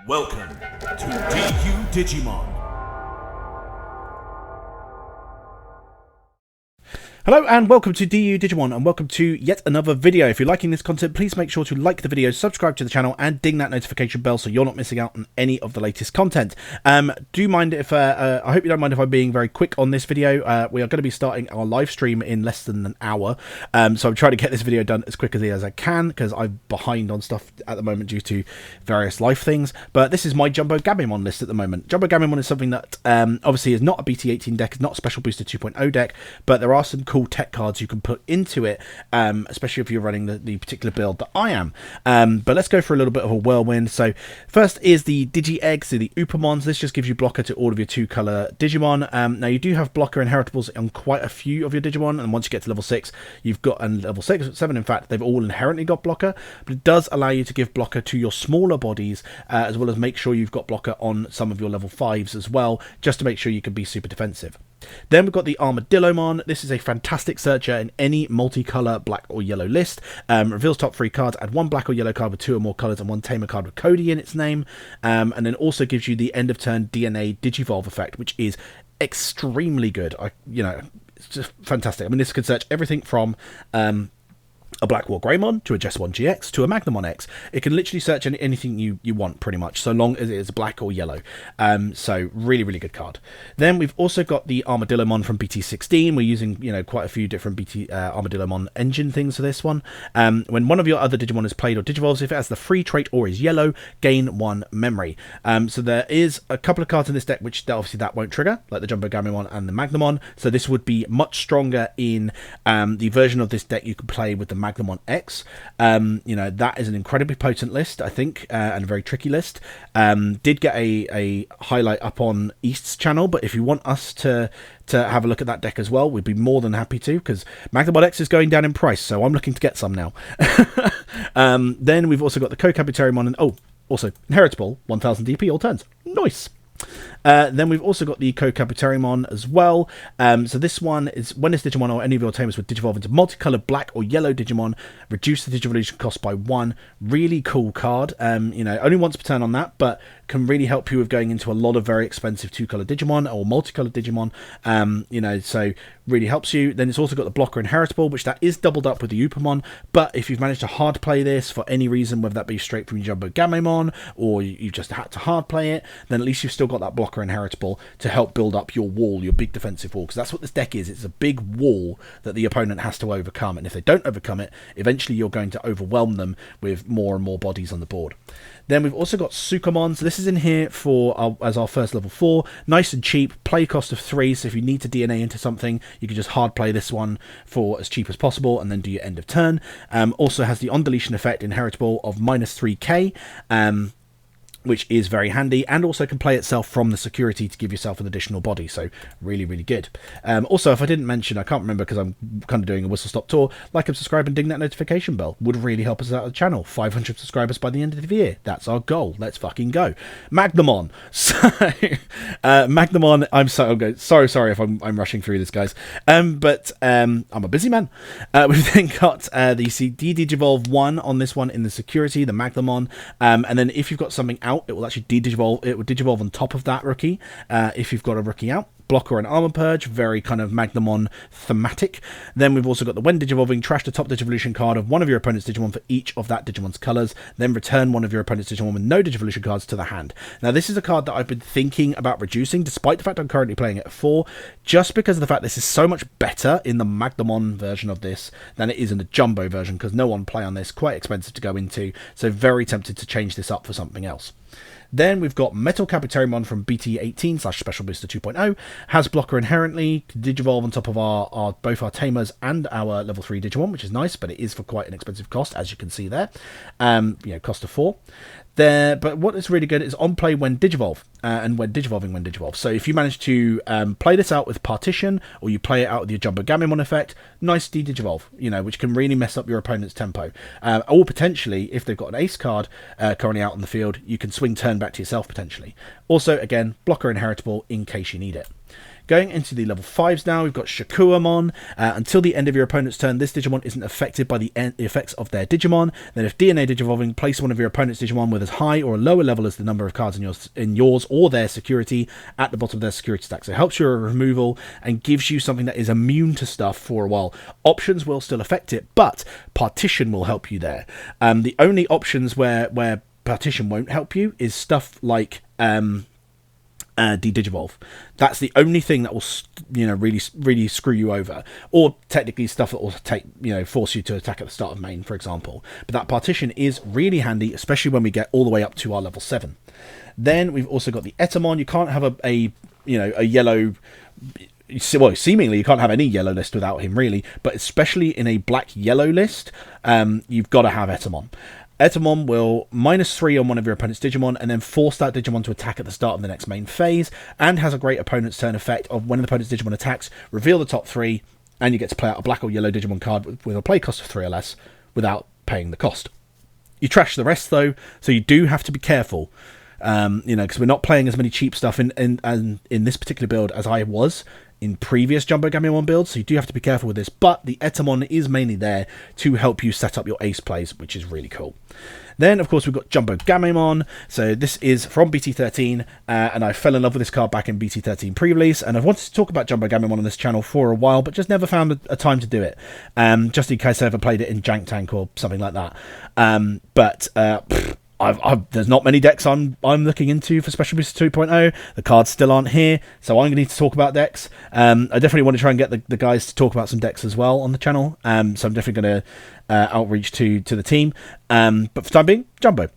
Welcome to Digimon. Hello and welcome to Digimon and welcome to yet another video. If you're liking this content, please make sure to like the video, subscribe to the channel and ding that notification bell so you're not missing out on any of the latest content. Do mind if, I hope you don't mind if I'm being very quick on this video. We are going to be starting our live stream in less than an hour. So I'm trying to get this video done as quickly as I can because I'm behind on stuff at the moment due to various life things. But this is my JumboGamemon list at the moment. JumboGamemon is something that obviously is not a BT18 deck, it's not a Special Booster 2.0 deck, but there are some cool tech cards you can put into it, especially if you're running the particular build that I am. But let's go for a little bit of a whirlwind. So first is the Digi-Egg, so the Upamons. This just gives you blocker to all of your 2-color Digimon. Now you do have blocker inheritables on quite a few of your Digimon, and once you get to level 6, you've got, and level 7 in fact, they've all inherently got blocker, but it does allow you to give blocker to your smaller bodies, as well as make sure you've got blocker on some of your level 5s as well, just to make sure you can be super defensive. Then we've got the Armadillomon. This is a fantastic searcher in any multicolour black or yellow list. Reveals top 3 cards, add 1 black or yellow card with 2 or more colours and 1 tamer card with Cody in its name. And then also gives you the end of turn DNA Digivolve effect, which is extremely good. It's just fantastic. I mean, this could search everything from a Black War Greymon to a Jess 1 GX to a Magnamon X. It can literally search anything you want pretty much, so long as it is black or yellow. So really, really good card. Then we've also got the Armadillomon from BT16. We're using, quite a few different Armadillomon engine things for this one. When one of your other Digimon is played or Digivolves, if it has the free trait or is yellow, gain 1 memory. So there is a couple of cards in this deck which obviously that won't trigger, like the JumboGamemon and the Magnamon. So this would be much stronger in the version of this deck you can play with the Magnamon X. That is an incredibly potent list, I think, and a very tricky list. Did get a highlight up on East's channel, but if you want us to have a look at that deck as well, we'd be more than happy to, because Magnamon X is going down in price, so I'm looking to get some now. Then we've also got the Kokabutarimon, and also Inheritable, 1000 DP all turns. Nice. Then we've also got the Kokabutarimon as well. So this one is when this Digimon or any of your tamers would Digivolve into multicolored black or yellow Digimon, reduce the Digivolution cost by 1. Really cool card. Only once per turn on that, but can really help you with going into a lot of very expensive 2-color Digimon or multicolored Digimon. So really helps you. Then it's also got the blocker inheritable, which that is doubled up with the Upamon. But if you've managed to hard play this for any reason, whether that be straight from your JumboGamemon or you just had to hard play it, then at least you've still got that blocker inheritable to help build up your wall, your big defensive wall, because that's what this deck is. It's a big wall that the opponent has to overcome, and if they don't overcome it, eventually you're going to overwhelm them with more and more bodies on the board. Then we've also got Sukamon. So this is in here for as our first level 4. Nice and cheap. Play cost of 3. So if you need to DNA into something, you can just hard play this one for as cheap as possible and then do your end of turn. Also has the on deletion effect inheritable of -3k. Which is very handy, and also can play itself from the security to give yourself an additional body, so really, really good. Also, if I didn't mention, I can't remember because I'm kind of doing a whistle-stop tour, like and subscribe and ding that notification bell. Would really help us out of the channel. 500 subscribers by the end of the year. That's our goal. Let's fucking go. Magnamon. So, Magnamon, I'm so sorry if I'm rushing through this, guys. But I'm a busy man. We've then got the CD Digivolve 1 on this one in the security, the Magnamon, and then if you've got something out, it will actually de-digivolve. It will digivolve on top of that rookie if you've got a rookie out. Blocker and Armor Purge, very kind of Magnamon thematic. Then we've also got the when Digivolving, trash the top Digivolution card of one of your opponent's Digimon for each of that Digimon's colours, then return one of your opponent's Digimon with no Digivolution cards to the hand. Now this is a card that I've been thinking about reducing, despite the fact I'm currently playing it at 4, just because of the fact this is so much better in the Magnamon version of this than it is in the Jumbo version, because no one play on this, quite expensive to go into, so very tempted to change this up for something else. Then we've got Metal Capitarimon from BT18/Special Booster 2.0. Has blocker inherently, can Digivolve on top of both our Tamers and our level 3 Digimon, which is nice, but it is for quite an expensive cost, as you can see there. Cost of 4. But what is really good is on play when Digivolve, and when Digivolve. So if you manage to play this out with Partition, or you play it out with your JumboGamemon effect, nice de-Digivolve, which can really mess up your opponent's tempo. Or potentially, if they've got an ace card currently out on the field, you can swing turn back to yourself potentially. Also, again, blocker inheritable in case you need it. Going into the level 5s now, we've got Shakuamon. Until the end of your opponent's turn, this Digimon isn't affected by the effects of their Digimon. Then if DNA Digivolving, place one of your opponent's Digimon with as high or a lower level as the number of cards in yours or their security at the bottom of their security stack. So it helps your removal and gives you something that is immune to stuff for a while. Options will still affect it, but Partition will help you there. The only options where Partition won't help you is stuff like de-digivolve. That's the only thing that will, really screw you over, or technically stuff that will force you to attack at the start of main, for example. But that Partition is really handy, especially when we get all the way up to our level 7. Then we've also got the Etamon. You can't have a yellow. Well, seemingly you can't have any yellow list without him, really. But especially in a black-yellow list, you've got to have Etamon. Etamon will -3 on one of your opponent's Digimon and then force that Digimon to attack at the start of the next main phase, and has a great opponent's turn effect of when the opponent's Digimon attacks, reveal the top 3, and you get to play out a black or yellow Digimon card with a play cost of 3 or less without paying the cost. You trash the rest though, so you do have to be careful, because we're not playing as many cheap stuff in this particular build as I was in previous JumboGamemon builds, so you do have to be careful with this, but the Etamon is mainly there to help you set up your ace plays, which is really cool. Then, of course, we've got JumboGamemon. So this is from BT13, and I fell in love with this card back in BT13 pre-release, and I've wanted to talk about JumboGamemon on this channel for a while, but just never found a time to do it, just in case I ever played it in Jank Tank or something like that. There's not many decks I'm looking into for Special Booster 2.0. The cards still aren't here, so I'm going to need to talk about decks. I definitely want to try and get the guys to talk about some decks as well on the channel. So I'm definitely going to outreach to the team. But for the time being, Jumbo.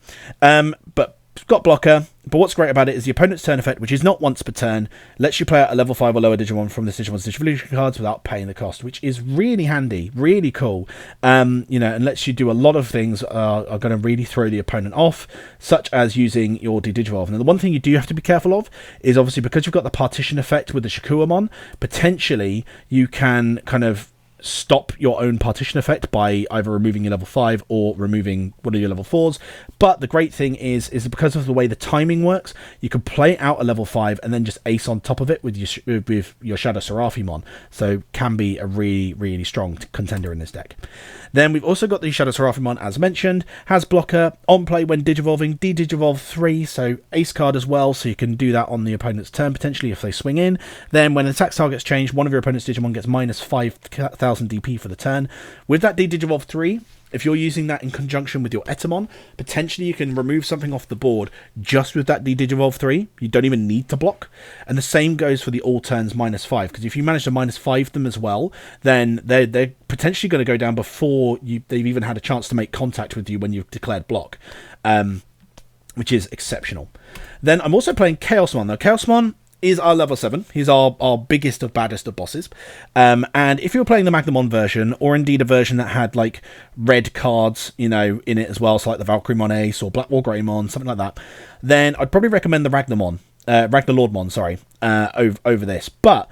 But got blocker, but what's great about it is the opponent's turn effect, which is not once per turn, lets you play out a level 5 or lower Digimon from this Digimon's distribution cards without paying the cost, which is really handy, really cool, and lets you do a lot of things are going to really throw the opponent off, such as using your de-digivolve. Now, the one thing you do have to be careful of is obviously because you've got the partition effect with the Shakuamon, potentially you can kind of stop your own partition effect by either removing your level 5 or removing one of your level 4s. But the great thing is because of the way the timing works, you can play out a level 5 and then just ace on top of it with your Shadow Seraphimon. So can be a really, really strong contender in this deck. Then we've also got the Shadow Seraphimon, as mentioned, has blocker, on play when digivolving, de-digivolve 3, so ace card as well, so you can do that on the opponent's turn potentially if they swing in. Then when the attack target's changed, one of your opponent's Digimon gets -5,000 DP for the turn. With that de-digivolve 3, if you're using that in conjunction with your Etamon, potentially you can remove something off the board just with that de-digivolve 3. You don't even need to block. And the same goes for the all turns -5, because if you manage to -5 them as well, then they're potentially going to go down before they've even had a chance to make contact with you when you've declared block, which is exceptional. Then I'm also playing Chaosmon. Now, Chaosmon is our level 7. He's our biggest of baddest of bosses. And if you're playing the Magnamon version, or indeed a version that had like red cards, in it as well, so like the Valkyrymon Ace or Black War Greymon, something like that, then I'd probably recommend the Ragnarlordmon, over this. But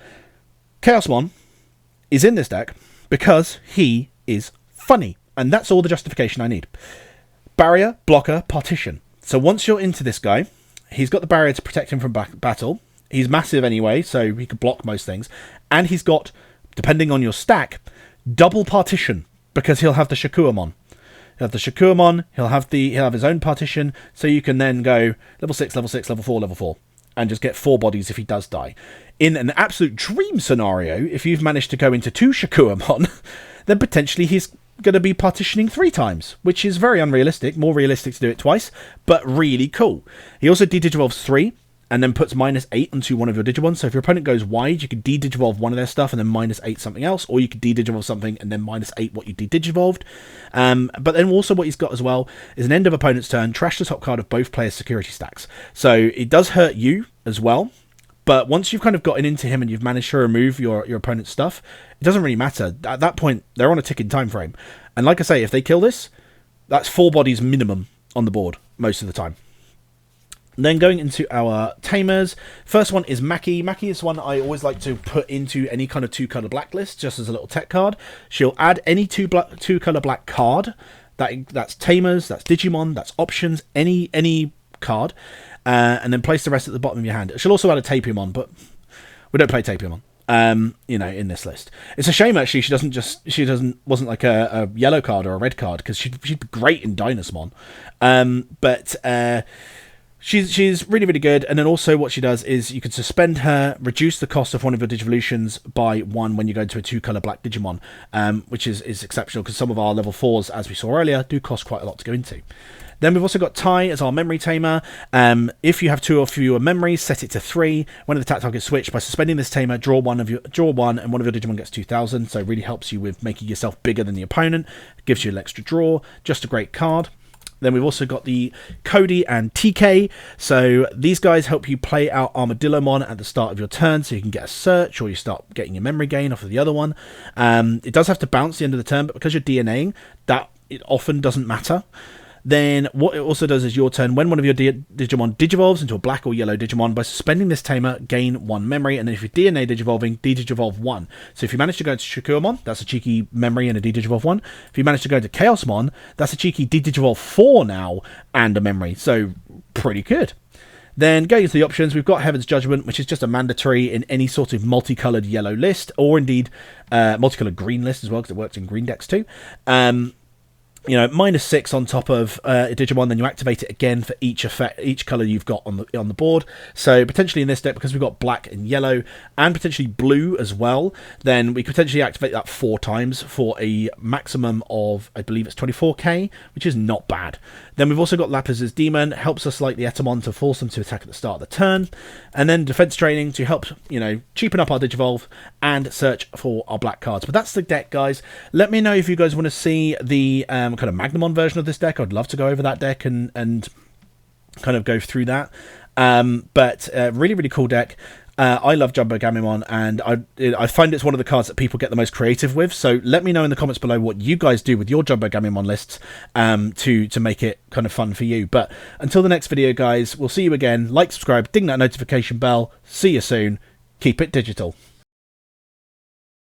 Chaosmon is in this deck because he is funny, and that's all the justification I need. Barrier, blocker, partition. So once you're into this guy, he's got the barrier to protect him from battle. He's massive anyway, so he could block most things. And he's got, depending on your stack, double partition, because he'll have the Shakuamon. He'll have the Shakuamon, he'll have his own partition, so you can then go level 6, level 6, level 4, level 4, and just get 4 bodies if he does die. In an absolute dream scenario, if you've managed to go into 2 Shakuamon, then potentially he's going to be partitioning 3 times, which is very unrealistic. More realistic to do it twice, but really cool. He also de-digivolves 3, and then puts -8 onto one of your Digimon. So if your opponent goes wide, you could de-digivolve one of their stuff and then -8 something else, or you could de-digivolve something and then -8 what you de-digivolved. But then also what he's got as well is an end of opponent's turn, trash the top card of both players' security stacks. So it does hurt you as well, but once you've kind of gotten into him and you've managed to remove your opponent's stuff, it doesn't really matter. At that point, they're on a ticking time frame. And like I say, if they kill this, that's 4 bodies minimum on the board most of the time. Then going into our tamers, first one is Maki. Maki is one I always like to put into any kind of 2-color blacklist, just as a little tech card. She'll add any 2-color black card. That's tamers, that's Digimon, that's options, any card, and then place the rest at the bottom of your hand. She'll also add a Tapimon, but We don't play Tapiamon. You know, in this list. It's a shame actually wasn't like a yellow card or a red card, because she'd be great in Dynasmon. But she's really, really good. And then also what she does is you can suspend her, reduce the cost of one of your Digivolutions by 1 when you go into a 2-color black Digimon, which is exceptional, because some of our level 4s, as we saw earlier, do cost quite a lot to go into. Then we've also got Tai as our memory tamer. If you have 2 or fewer memories, set it to 3. When the attack target is switched, by suspending this tamer, draw one, and one of your Digimon gets 2,000. So it really helps you with making yourself bigger than the opponent. It gives you an extra draw. Just a great card. Then we've also got the Cody and TK. So these guys help you play out Armadillomon at the start of your turn, so you can get a search, or you start getting your memory gain off of the other one. It does have to bounce the end of the turn, but because you're DNAing, that it often doesn't matter. Then what it also does is your turn, when one of your Digimon digivolves into a black or yellow Digimon, by suspending this tamer, gain 1 memory, and then if you're DNA digivolving, digivolve 1. So if you manage to go into Shakuramon, that's a cheeky memory and a digivolve 1. If you manage to go into Chaosmon, that's a cheeky digivolve 4 now and a memory. So pretty good. Then going into the options, we've got Heaven's Judgment, which is just a mandatory in any sort of multicolored yellow list, or indeed multicolored green list as well, because it works in green decks too. You know, -6 on top of a Digimon, then you activate it again for each effect, each color you've got on the board. So potentially in this deck, because we've got black and yellow and potentially blue as well, then we could potentially activate that 4 times for a maximum of, I believe it's 24k, which is not bad. Then we've also got Lapiz's Demon, helps us like the Etamon to force them to attack at the start of the turn, and then defense training to help, you know, cheapen up our Digivolve and search for our black cards. But that's the deck, guys. Let me know if you guys want to see the kind of Magnamon version of this deck. I'd love to go over that deck and kind of go through that. But really, really cool deck. I love JumboGamemon, and I find it's one of the cards that people get the most creative with. So let me know in the comments below what you guys do with your JumboGamemon lists to make it kind of fun for you. But until the next video, guys, we'll see you again. Like, subscribe, ding that notification bell. See you soon. Keep it digital.